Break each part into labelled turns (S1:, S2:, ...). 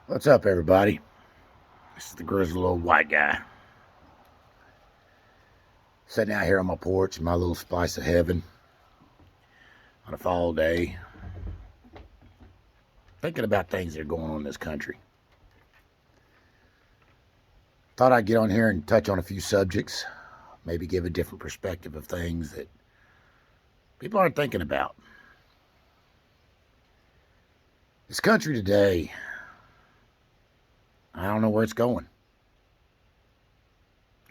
S1: What's up, everybody? This is the grizzled old white guy. Sitting out here on my porch in my little splice of heaven on a fall day, thinking about things that are going on in this country. Thought I'd get on here and touch on a few subjects, maybe give a different perspective of things that people aren't thinking about. This country today, I don't know where it's going.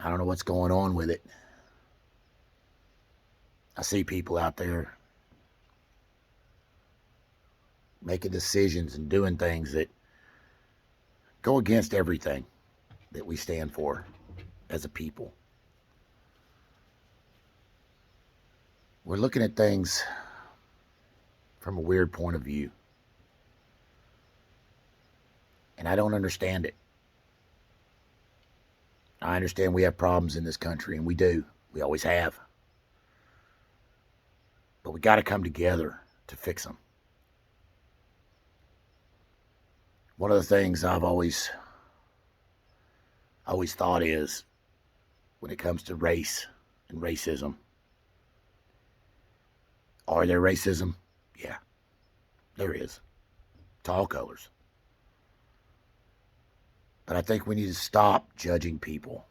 S1: I don't know what's going on with it. I see people out there making decisions and doing things that go against everything that we stand for as a people. We're looking at things from a weird point of view. And I don't understand it. I understand we have problems in this country, and we do. We always have. But we got to come together to fix them. One of the things I've always thought is, when it comes to race and racism, are there racism? Yeah, there is. To all colors. But I think we need to stop judging people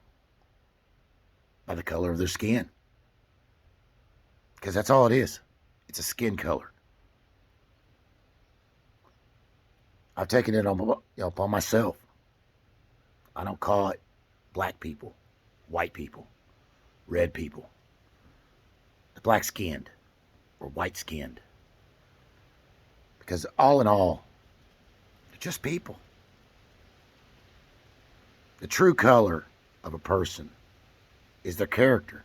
S1: by the color of their skin. Because that's all it is. It's a skin color. I've taken it upon myself. I don't call it black people, white people, red people, the black skinned or white skinned. Because all in all, they're just people. The true color of a person is their character,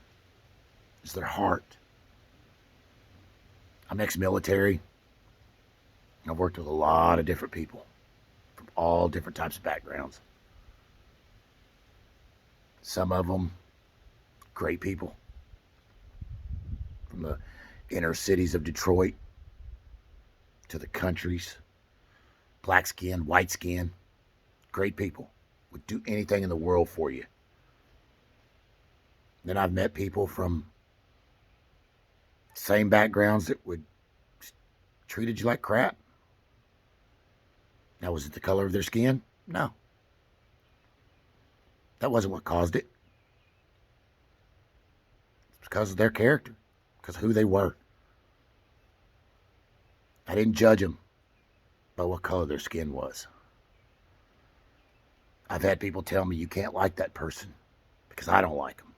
S1: is their heart. I'm ex-military. I've worked with a lot of different people from all different types of backgrounds. Some of them, great people. From the inner cities of Detroit to the countries, black skin, white skin, great people. Would do anything in the world for you. Then I've met people from same backgrounds that would treated you like crap. Now, was it the color of their skin? No. That wasn't what caused it. It's because of their character, because of who they were. I didn't judge them by what color their skin was. I've had people tell me, you can't like that person because I don't like them.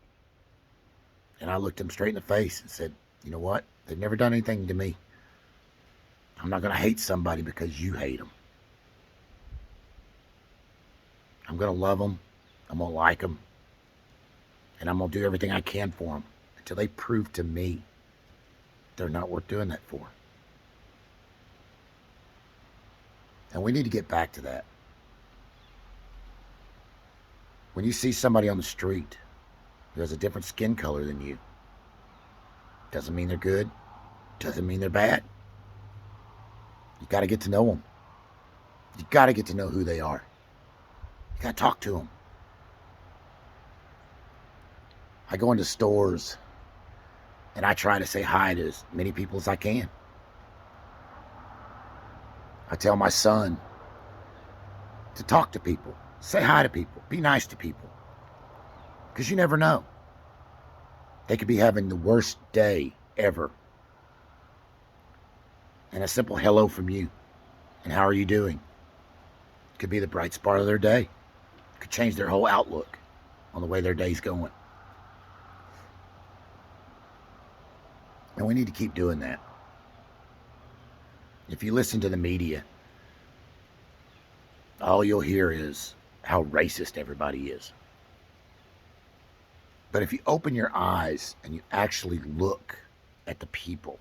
S1: And I looked them straight in the face and said, you know what? They've never done anything to me. I'm not going to hate somebody because you hate them. I'm going to love them. I'm going to like them. And I'm going to do everything I can for them until they prove to me they're not worth doing that for. And we need to get back to that. When you see somebody on the street who has a different skin color than you, doesn't mean they're good, doesn't mean they're bad. You got to get to know them. You got to get to know who they are. You got to talk to them. I go into stores and I try to say hi to as many people as I can. I tell my son to talk to people, say hi to people, be nice to people. Because you never know. They could be having the worst day ever. And a simple hello from you and how are you doing could be the bright spot of their day. Could change their whole outlook on the way their day's going. And we need to keep doing that. If you listen to the media, all you'll hear is how racist everybody is. But if you open your eyes and you actually look at the people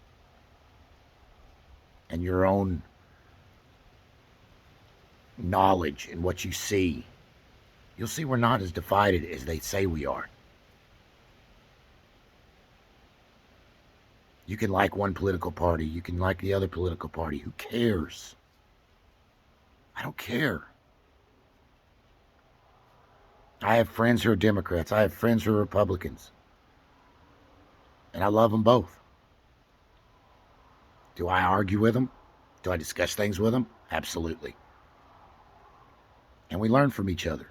S1: and your own knowledge and what you see, you'll see we're not as divided as they say we are. You can like one political party, you can like the other political party. Who cares? I don't care. I have friends who are Democrats. I have friends who are Republicans. And I love them both. Do I argue with them? Do I discuss things with them? Absolutely. And we learn from each other.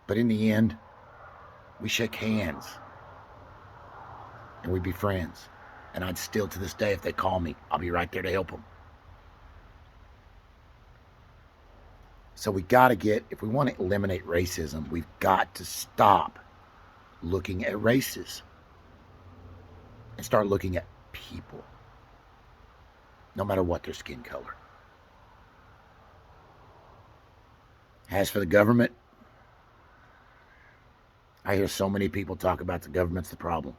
S1: But in the end, we shake hands. And we be friends. And I'd still, to this day, if they call me, I'll be right there to help them. So we got to get, if we want to eliminate racism, we've got to stop looking at races and start looking at people, no matter what their skin color. As for the government, I hear so many people talk about the government's the problem.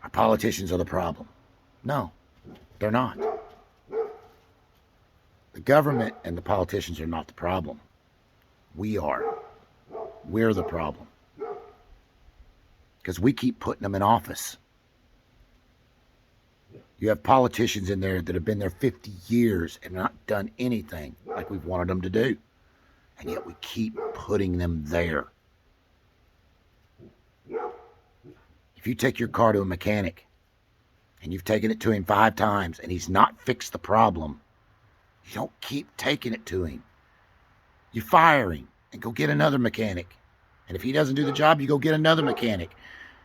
S1: Our politicians are the problem. No, they're not. The government and the politicians are not the problem. We are. We're the problem. Because we keep putting them in office. You have politicians in there that have been there 50 years and not done anything like we've wanted them to do. And yet we keep putting them there. If you take your car to a mechanic and you've taken it to him 5 times and he's not fixed the problem, you don't keep taking it to him. You fire him and go get another mechanic. And if he doesn't do the job, you go get another mechanic.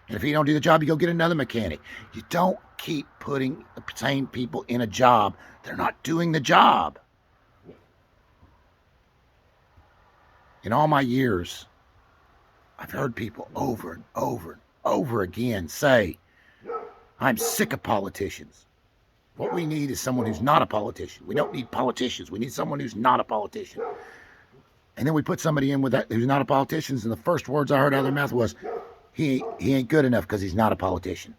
S1: And if he don't do the job, you go get another mechanic. You don't keep putting the same people in a job. They're not doing the job. In all my years, I've heard people over and over and over again say, I'm sick of politicians. What we need is someone who's not a politician. We don't need politicians. We need someone who's not a politician. And then we put somebody in with that who's not a politician, and the first words I heard out of their mouth was, he ain't good enough because he's not a politician.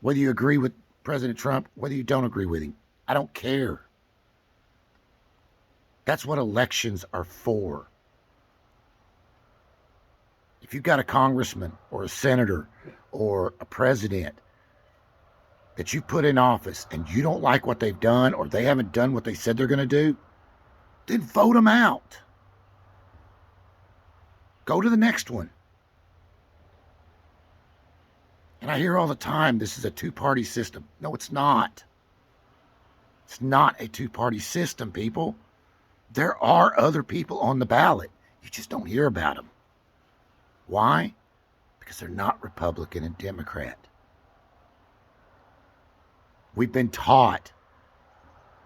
S1: Whether you agree with President Trump, whether you don't agree with him, I don't care. That's what elections are for. If you've got a congressman or a senator or a president that you put in office and you don't like what they've done or they haven't done what they said they're going to do, then vote them out. Go to the next one. And I hear all the time, this is a two-party system. No, it's not. It's not a two-party system, people. There are other people on the ballot. You just don't hear about them. Why? Because they're not Republican and Democrat. We've been taught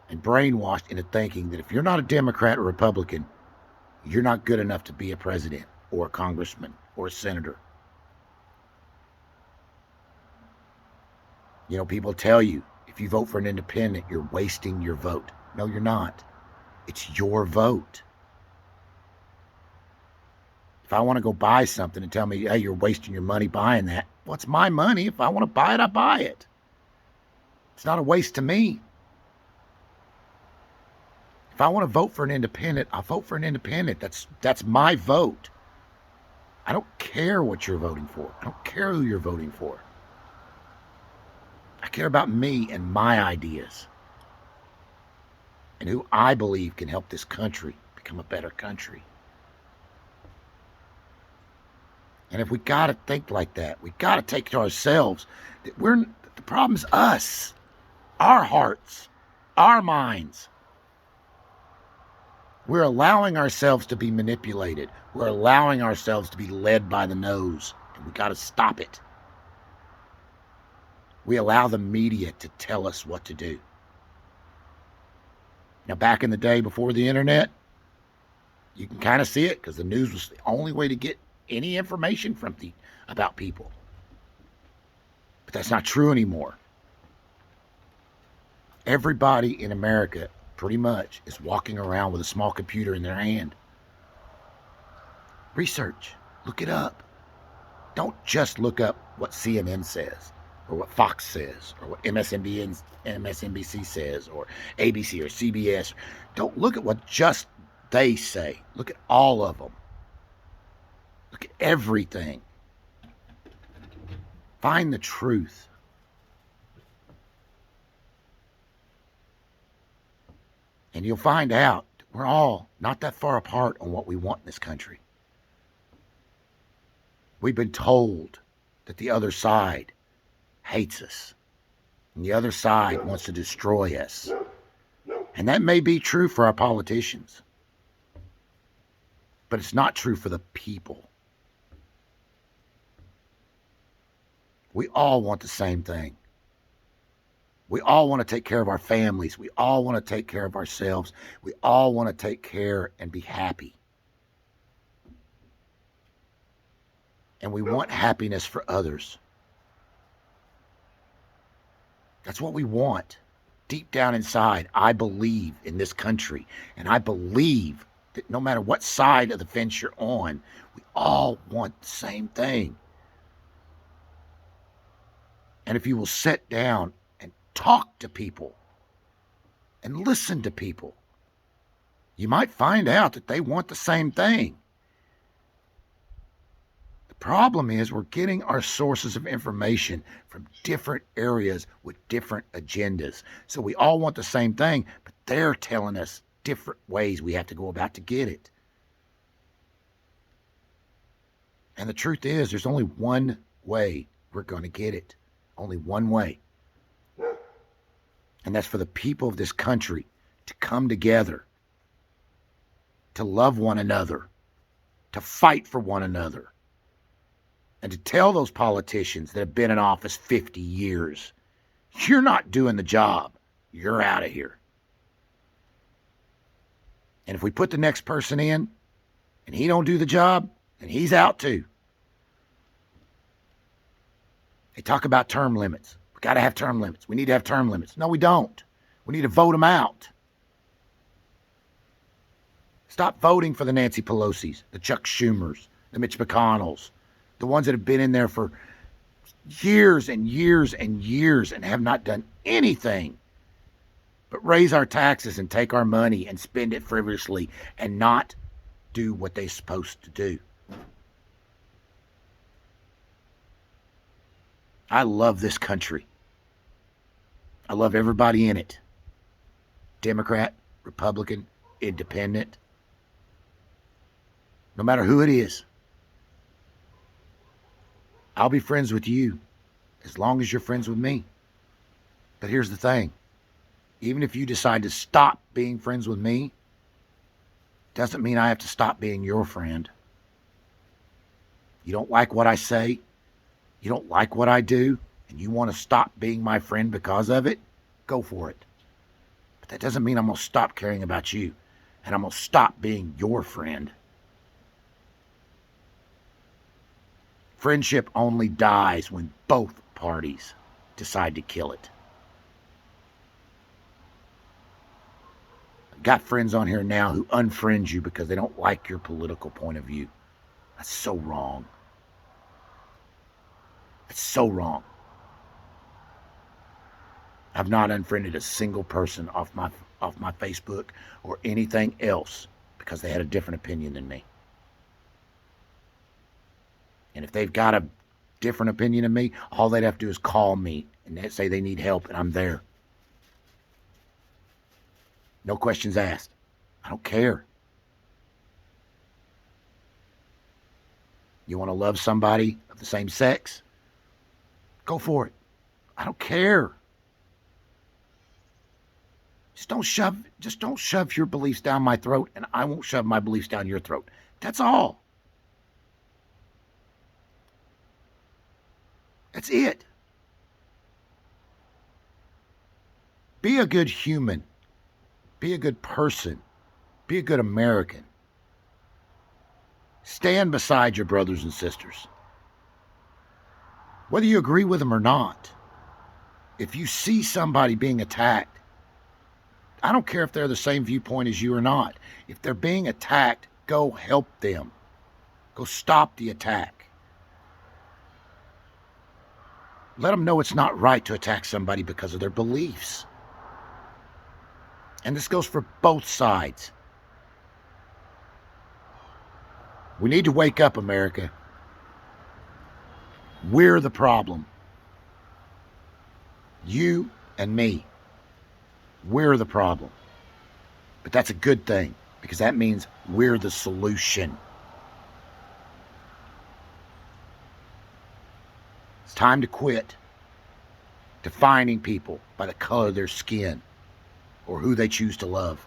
S1: and brainwashed into thinking that if you're not a Democrat or Republican, you're not good enough to be a president or a congressman or a senator. You know, people tell you, if you vote for an independent, you're wasting your vote. No, you're not. It's your vote. If I want to go buy something and tell me, hey, you're wasting your money buying that, well, it's my money. If I want to buy it, I buy it. It's not a waste to me. If I want to vote for an independent, I'll vote for an independent. That's my vote. I don't care what you're voting for. I don't care who you're voting for. I care about me and my ideas and who I believe can help this country become a better country. And if we got to think like that, we got to take to ourselves that the problem's us, our hearts, our minds. We're allowing ourselves to be manipulated. We're allowing ourselves to be led by the nose, and we got to stop it. We allow the media to tell us what to do. Now, back in the day before the internet, you can kind of see it because the news was the only way to get any information about people. But that's not true anymore. Everybody in America, pretty much, is walking around with a small computer in their hand. Research. Look it up. Don't just look up what CNN says, or what Fox says, or what MSNBC says, or ABC or CBS. Don't look at what just they say. Look at all of them. Look at everything. Find the truth. And you'll find out We're all not that far apart on what we want in this country. We've been told that the other side hates us, and the other side wants to destroy us. And that may be true for our politicians, but it's not true for the people. We all want the same thing. We all want to take care of our families. We all want to take care of ourselves. We all want to take care and be happy. And we want happiness for others. That's what we want. Deep down inside, I believe in this country. And I believe that no matter what side of the fence you're on, we all want the same thing. And if you will sit down and talk to people and listen to people, you might find out that they want the same thing. The problem is we're getting our sources of information from different areas with different agendas. So we all want the same thing, but they're telling us different ways we have to go about to get it. And the truth is, there's only one way we're going to get it. Only one way. And that's for the people of this country to come together, to love one another, to fight for one another, and to tell those politicians that have been in office 50 years, you're not doing the job. You're out of here. And if we put the next person in and he don't do the job, then he's out too. They talk about term limits. We got to have term limits. We need to have term limits. No, we don't. We need to vote them out. Stop voting for the Nancy Pelosi's, the Chuck Schumers, the Mitch McConnells, the ones that have been in there for years and years and years and have not done anything but raise our taxes and take our money and spend it frivolously and not do what they're supposed to do. I love this country. I love everybody in it. Democrat, Republican, Independent. No matter who it is. I'll be friends with you as long as you're friends with me. But here's the thing. Even if you decide to stop being friends with me, doesn't mean I have to stop being your friend. You don't like what I say, you don't like what I do, and you want to stop being my friend because of it, go for it. But that doesn't mean I'm going to stop caring about you, and I'm going to stop being your friend. Friendship only dies when both parties decide to kill it. I've got friends on here now who unfriend you because they don't like your political point of view. That's so wrong. It's so wrong. I've not unfriended a single person off my Facebook or anything else because they had a different opinion than me. And if they've got a different opinion than me, all they'd have to do is call me and they'd say they need help and I'm there. No questions asked. I don't care. You want to love somebody of the same sex? Go for it. I don't care. Just don't shove your beliefs down my throat, and I won't shove my beliefs down your throat. That's all. That's it. Be a good human. Be a good person. Be a good American. Stand beside your brothers and sisters. Whether you agree with them or not, if you see somebody being attacked, I don't care if they're the same viewpoint as you or not. If they're being attacked, go help them. Go stop the attack. Let them know it's not right to attack somebody because of their beliefs. And this goes for both sides. We need to wake up, America. We're the problem. You and me. We're the problem. But that's a good thing. because that means we're the solution. It's time to quit defining people by the color of their skin or who they choose to love,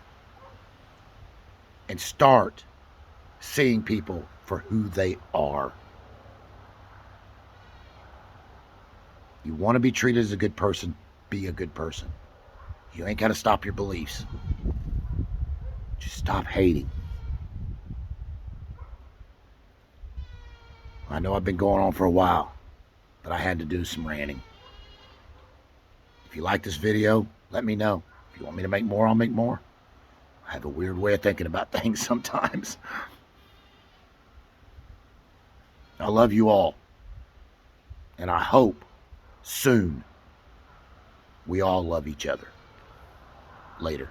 S1: and start seeing people for who they are. You want to be treated as a good person, be a good person. You ain't got to stop your beliefs. Just stop hating. I know I've been going on for a while, but I had to do some ranting. If you like this video, let me know. If you want me to make more, I'll make more. I have a weird way of thinking about things sometimes. I love you all. And I hope soon we all love each other. Later.